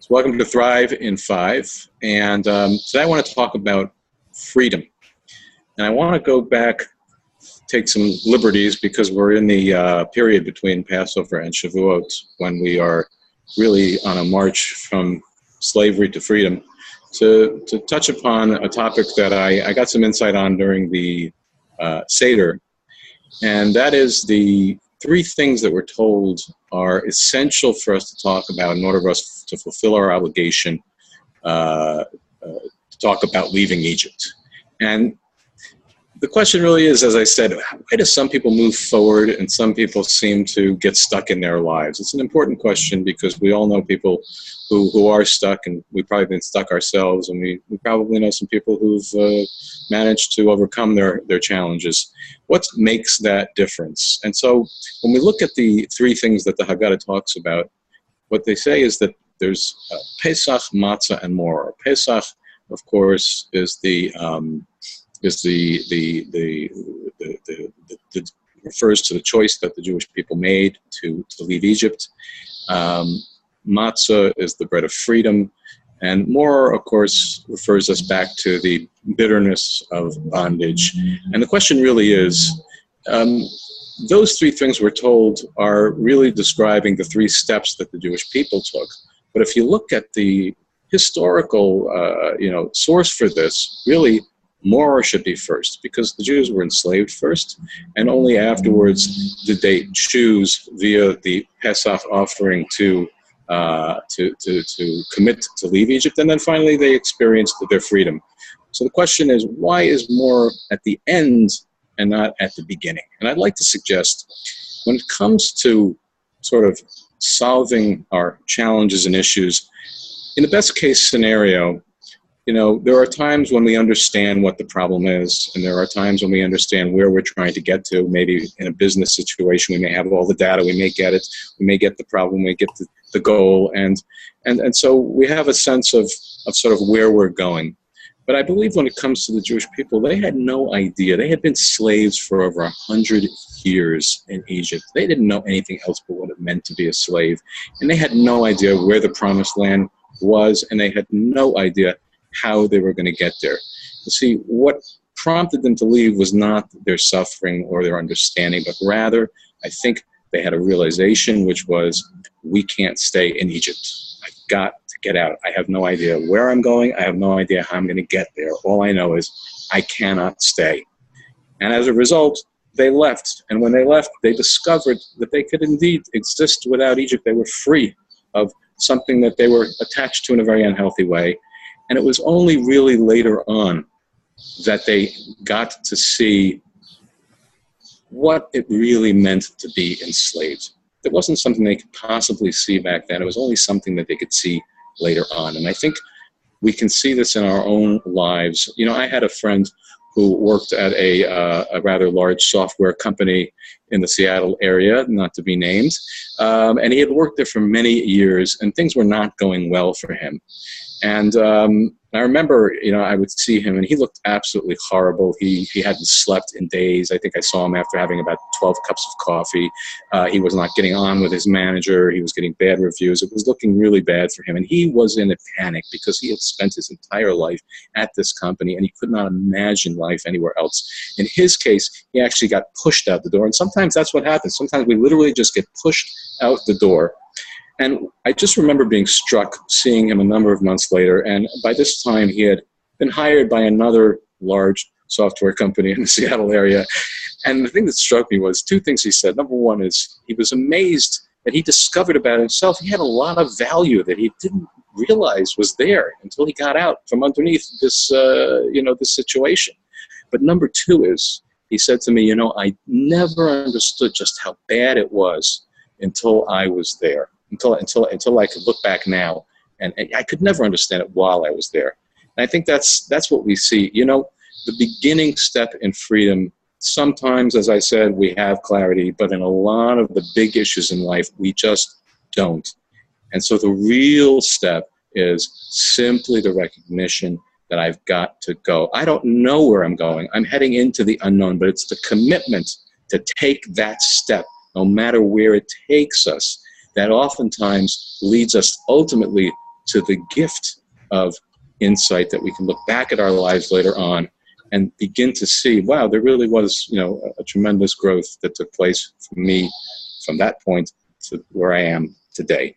So welcome to Thrive in 5. And today I want to talk about freedom. And I want to go back, take some liberties, because we're in the period between Passover and Shavuot, when we are really on a march from slavery to freedom, to touch upon a topic that I got some insight on during the Seder. And that is the 3 things that we're told are essential for us to talk about in order for us to fulfill our obligation to talk about leaving Egypt. And the question really is, as I said, why do some people move forward and some people seem to get stuck in their lives? It's an important question because we all know people who are stuck, and we've probably been stuck ourselves, and we probably know some people who've managed to overcome their challenges. What makes that difference? And so when we look at the 3 things that the Haggadah talks about, what they say is that there's Pesach, Matzah, and more. Pesach, of course, is refers to the choice that the Jewish people made to leave Egypt. Matzah is the bread of freedom, and more, of course, refers us back to the bitterness of bondage. And the question really is, those 3 things we're told are really describing the 3 steps that the Jewish people took. But if you look at the historical, source for this, really, more should be first, because the Jews were enslaved first, and only afterwards did they choose via the Pesach offering to commit to leave Egypt, and then finally they experienced their freedom. So the question is, why is more at the end and not at the beginning? And I'd like to suggest, when it comes to sort of solving our challenges and issues, in the best case scenario, there are times when we understand what the problem is, and there are times when we understand where we're trying to get to. Maybe in a business situation, we may have all the data, we may get it, we may get the problem, we may get the goal, and so we have a sense of sort of where we're going. But I believe when it comes to the Jewish people, they had no idea. They had been slaves for over 100 years in Egypt. They didn't know anything else but what it meant to be a slave, and they had no idea where the promised land was, and they had no idea how they were going to get there. You see, what prompted them to leave was not their suffering or their understanding, but rather, I think they had a realization, which was, we can't stay in Egypt. I've got to get out. I have no idea where I'm going. I have no idea how I'm going to get there. All I know is I cannot stay. And as a result, they left. And when they left, they discovered that they could indeed exist without Egypt. They were free of something that they were attached to in a very unhealthy way. And it was only really later on that they got to see what it really meant to be enslaved. It wasn't something they could possibly see back then. It was only something that they could see later on. And I think we can see this in our own lives. I had a friend who worked at a rather large software company in the Seattle area, not to be named. And he had worked there for many years, and things were not going well for him. And I remember, I would see him, and he looked absolutely horrible. He hadn't slept in days. I think I saw him after having about 12 cups of coffee. He was not getting on with his manager. He was getting bad reviews. It was looking really bad for him. And he was in a panic because he had spent his entire life at this company, and he could not imagine life anywhere else. In his case, he actually got pushed out the door. And sometimes that's what happens. Sometimes we literally just get pushed out the door. And I just remember being struck, seeing him a number of months later, and by this time he had been hired by another large software company in the Seattle area. And the thing that struck me was 2 things he said. Number one is he was amazed that he discovered about himself he had a lot of value that he didn't realize was there until he got out from underneath this, this situation. But number 2 is, he said to me, I never understood just how bad it was until I was there. Until I could look back now, and I could never understand it while I was there. And I think that's what we see. The beginning step in freedom, sometimes, as I said, we have clarity, but in a lot of the big issues in life, we just don't. And so the real step is simply the recognition that I've got to go. I don't know where I'm going. I'm heading into the unknown, but it's the commitment to take that step, no matter where it takes us, that oftentimes leads us ultimately to the gift of insight that we can look back at our lives later on and begin to see, wow, there really was, a tremendous growth that took place for me from that point to where I am today.